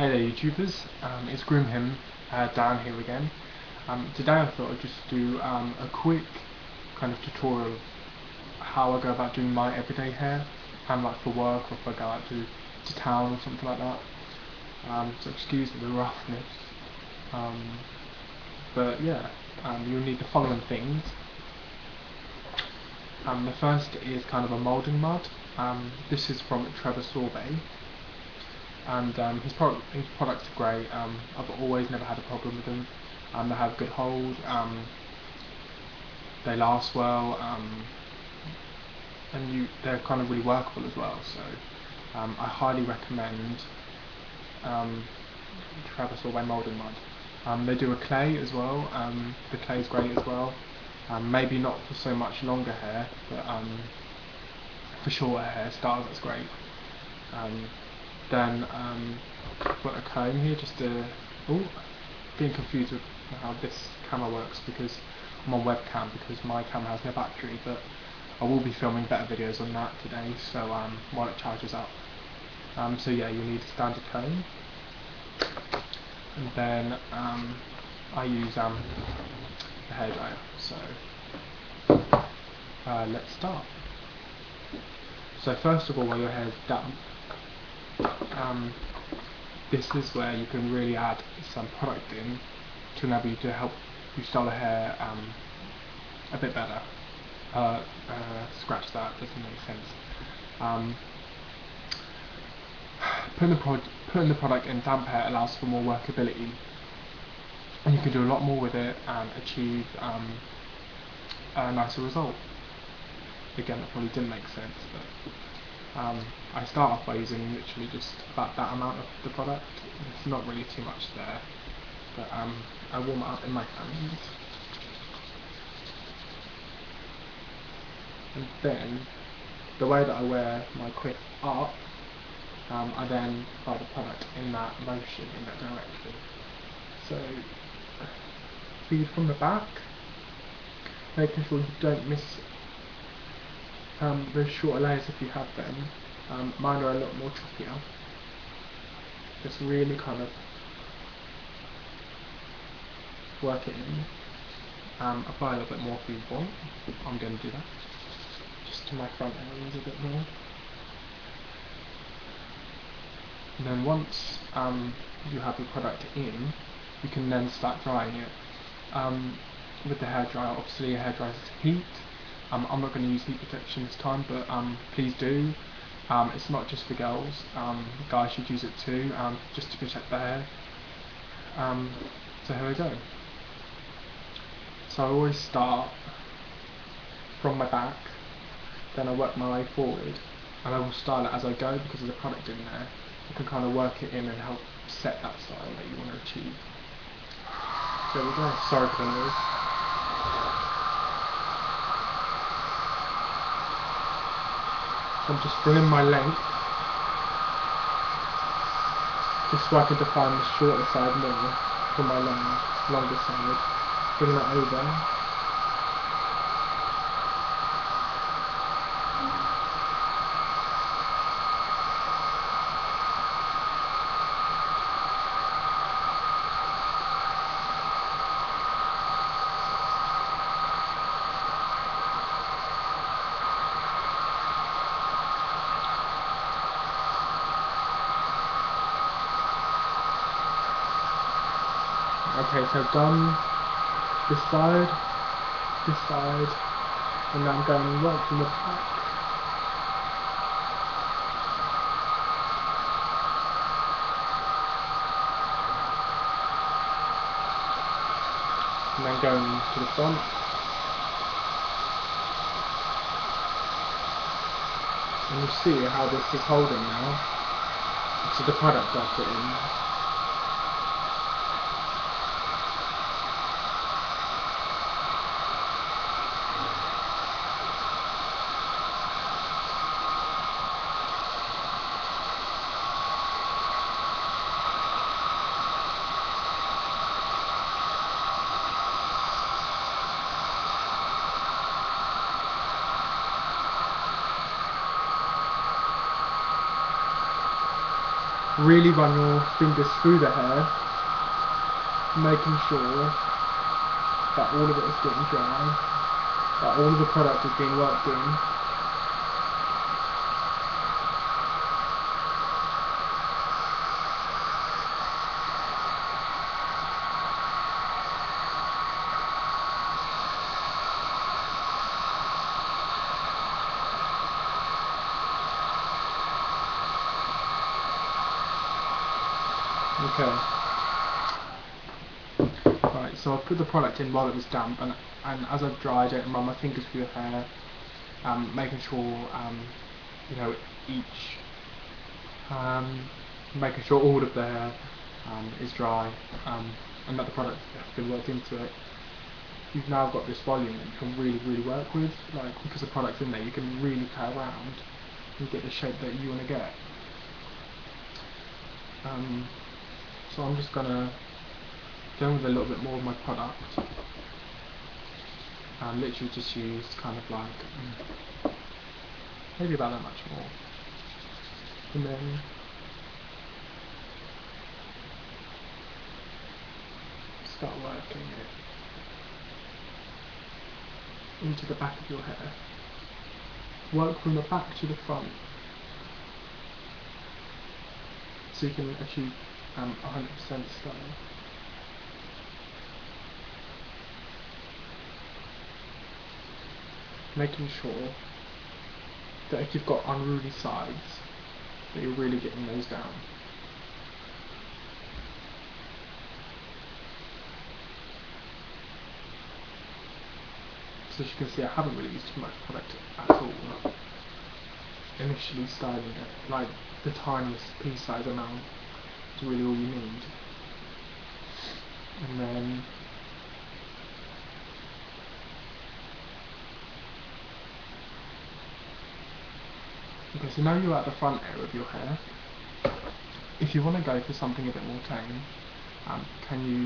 Hey there YouTubers, it's Groom down here again. Today I thought I'd just do a quick kind of tutorial of how I go about doing my everyday hair, like for work or if I go out to town or something like that. So excuse the roughness, but yeah, you'll need the following things. The first is kind of a moulding mud. This is from TREVOR SORBIE. And his products are great. I've always never had a problem with them. They have good hold, they last well, and they're kind of really workable as well. So I highly recommend TREVOR SORBIE Moulding Mud. They do a clay as well. The clay is great as well. Maybe not for so much longer hair, but for shorter hairstyles, that's great. Then got a comb here just to, being confused with how this camera works because I'm on webcam because my camera has no battery, but I will be filming better videos on that today, so while it charges up. So yeah, you'll need a standard comb, and then I use the hairdryer. So let's start. So first of all, while your hair is damp, this is where you can really add some product in to enable you to help you style the hair a bit better. Scratch that, doesn't make sense. Putting the product in damp hair allows for more workability, and you can do a lot more with it and achieve a nicer result. Again, that probably didn't make sense, but I start off by using literally just about that amount of the product. It's not really too much there, but I warm it up in my hands, and then the way that I wear my quick up, I then apply the product in that motion, in that direction. So feed from the back, making sure you don't miss those shorter layers if you have them. Mine are a lot more choppier. Just really kind of work it in. Apply a little bit more if you want. I'm going to do that. Just to my front areas a bit more. And then once you have the product in, you can then start drying it. With the hairdryer, obviously a hairdryer is heat. I'm not going to use heat protection this time, but please do. It's not just for girls, guys should use it too, just to protect their hair. So here we go. So I always start from my back, then I work my way forward, and I will style it as I go because there's a product in there. You can kind of work it in and help set that style that you want to achieve. So here we go. Sorry for the noise. I'm just bringing my length, just so I can define the shorter side more from my longer side. Bring that over. Okay, so I've done this side, and now I'm going right from the back. And then going to the front. And you see how this is holding now. So the product I put in. really run your fingers through the hair, making sure that all of it is getting dry, that all of the product is being worked in. Okay. Right, so I've put the product in while it was damp, and as I've dried it and run my fingers through the hair, making sure, you know, making sure all of the hair is dry, and that the product has been worked into it. You've now got this volume that you can really work with, like, because the product's in there, you can really play around and get the shape that you want to get. So I'm just gonna go with a little bit more of my product. Literally just use kind of like maybe about that much more, and then start working it into the back of your hair. Work from the back to the front, so you can achieve 100% style. Making sure that if you've got unruly sides, that you're really getting those down. So as you can see, I haven't really used too much product at all. Initially styling it, like the tiniest pea size amount is really all you need. And then okay, so now you're at the front area of your hair. If you want to go for something a bit more tame,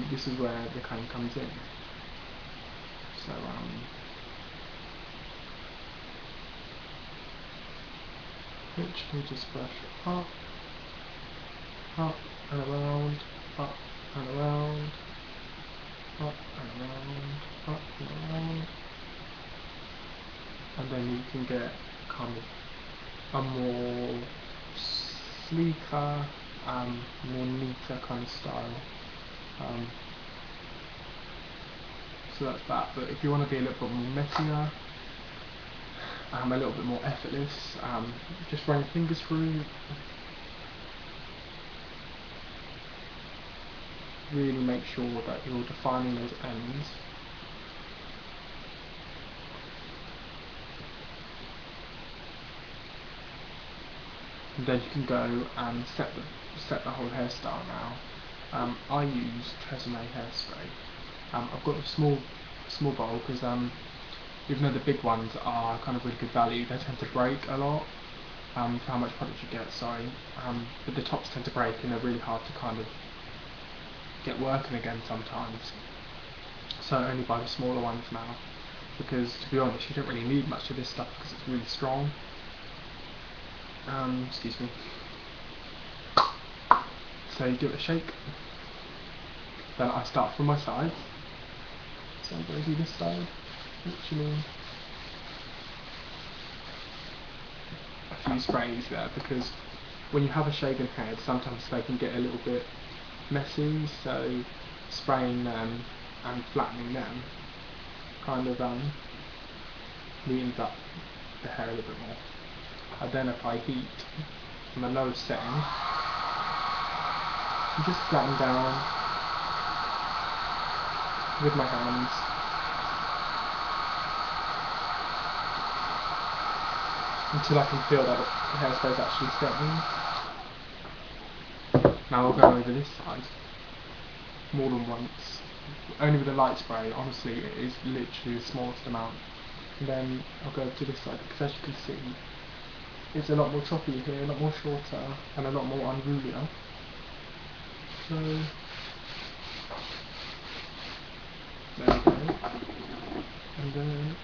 this is where the comb comes in. So literally just brush up and around, up and around, up and around, up and around, and then you can get kind of a more sleeker, more neater kind of style. So that's that. But if you want to be a little bit more messier, a little bit more effortless, just run your fingers through. Really make sure that you're defining those ends. And then you can go and set the whole hairstyle now. I use Tresemme Hairspray. I've got a small bowl because even though the big ones are kind of really good value, they tend to break a lot for how much product you get. Sorry, but the tops tend to break and they're really hard to kind of get working again sometimes. So I only buy the smaller ones now, because to be honest, you don't really need much of this stuff because it's really strong. Excuse me. So you give it a shake. Then I start from my side. So I'm going to do this side. Literally a few sprays there, because when you have a shaven head, sometimes they can get a little bit messy. So spraying them and flattening them kind of neatens up the hair a little bit more. I then apply heat from the lowest setting and just flatten down with my hands until I can feel that the hairspray is actually setting. Now I'll go over this side more than once, only with a light spray. Honestly, it is literally the smallest amount. And then I'll go to this side, because as you can see, it's a lot more choppy here, a lot more shorter, and a lot more unrulier. So there we go. And then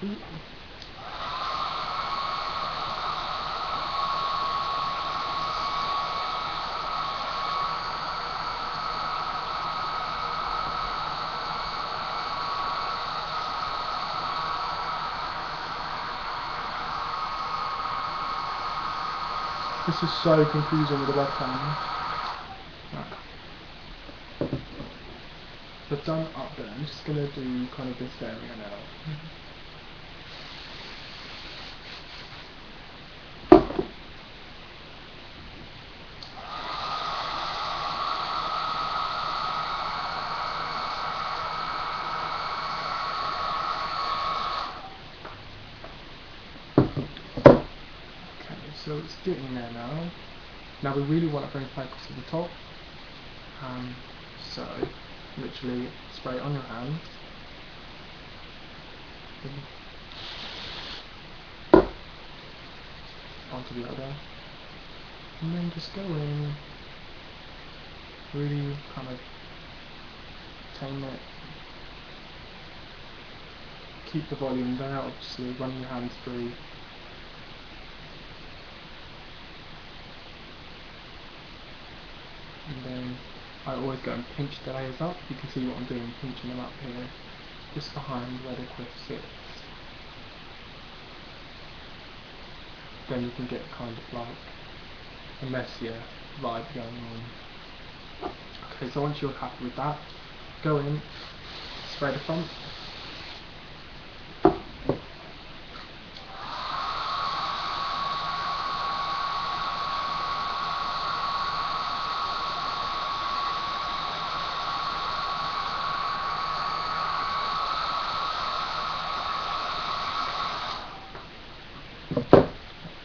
This is so confusing with the webcam. Right. So I've done up there. I'm just gonna do kind of this area now. So it's getting there now. Now we really want to bring focus to the top. So literally spray it on your hands. Onto the other. And then just go in. Really kind of tame it. Keep the volume there, obviously, run your hands through. And then I always go and pinch the layers up. You can see what I'm doing, pinching them up here, just behind where the quiff sits. Then you can get kind of like a messier vibe going on. Okay, so once you're happy with that, go in, spray the front.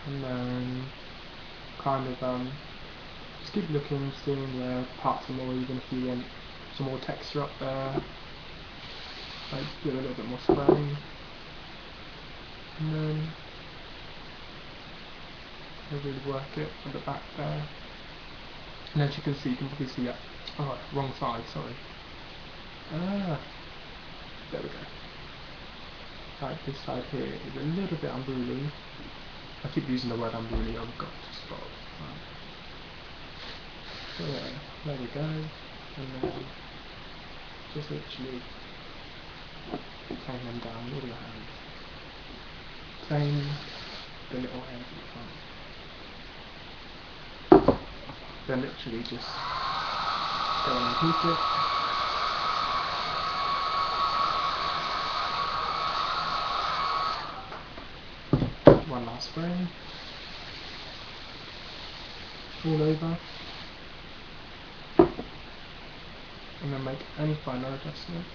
And then kind of just keep looking, seeing where parts are more even, if you want some more texture up there. Like do a little bit more spraying. And then I really work it at the back there. And as you can see, you can probably see that. Oh, wrong side, sorry. There we go. Like this side here is a little bit unruly. I keep using the word unruly, I've got to stop. So yeah, there we go. And then just literally tame them down with your hands. Tame the little hairs at the front. Then literally just go and heat it. One last spray. All over. And then make any final adjustments.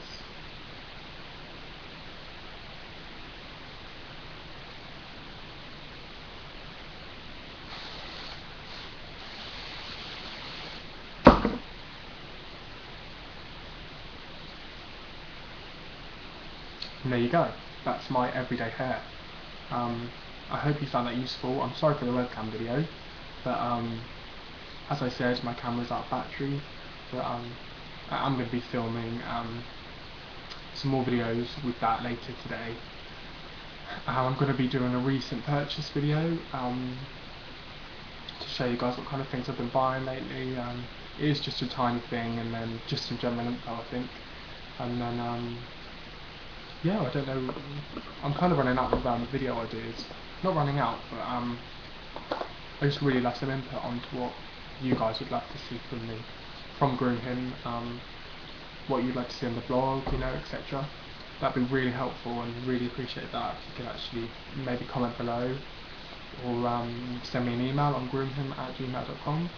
And there you go. That's my everyday hair. I hope you found that useful. I'm sorry for the webcam video, but as I said, my camera's out of battery. But I'm going to be filming some more videos with that later today. I'm going to be doing a recent purchase video to show you guys what kind of things I've been buying lately. It is just a tiny thing, and then just some general info, I think. And then yeah, I don't know, I'm kind of running out of video ideas. Not running out, but I just really like some input onto what you guys would like to see from me, from Groom, what you'd like to see on the blog, you know, etc. That'd be really helpful, and really appreciate that if you could actually maybe comment below, or send me an email on groomhim@gmail.com.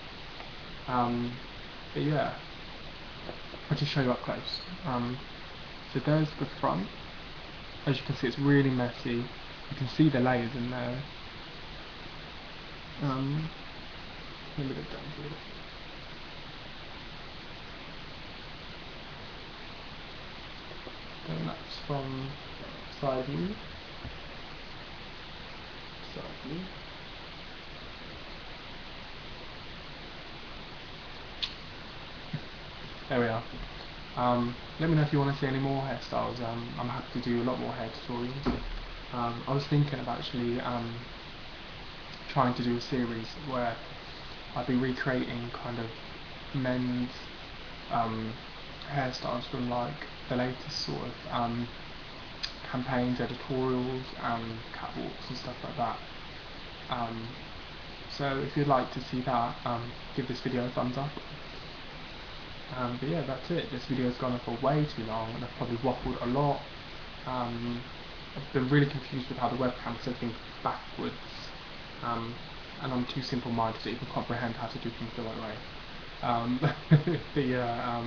But yeah, I'll just show you up close. So there's the front. As you can see, it's really messy. You can see the layers in there. Let me get down here. And that's from side view. Side view. There we are. Let me know if you want to see any more hairstyles. I'm happy to do a lot more hair tutorials. I was thinking of actually trying to do a series where I'd be recreating kind of men's hairstyles from like the latest sort of campaigns, editorials, catwalks and stuff like that. So if you'd like to see that, give this video a thumbs up. But yeah, that's it. This video's gone on for way too long, and I've probably waffled a lot. I've been really confused with how the webcam is everything backwards, and I'm too simple-minded to even comprehend how to do things the right way. But yeah,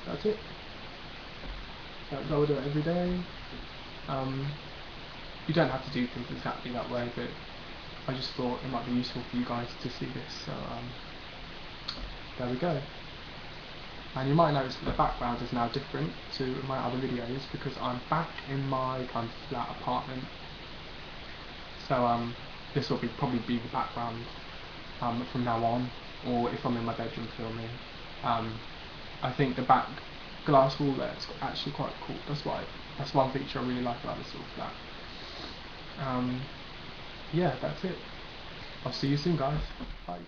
that's it. That's how I do it every day. You don't have to do things exactly that way, but I just thought it might be useful for you guys to see this, so there we go. And you might notice that the background is now different to my other videos because I'm back in my kind of flat apartment. So this will probably be the background from now on, or if I'm in my bedroom filming. I think the back glass wall there is actually quite cool. That's one feature I really like about this little flat. Yeah, that's it. I'll see you soon, guys. Bye.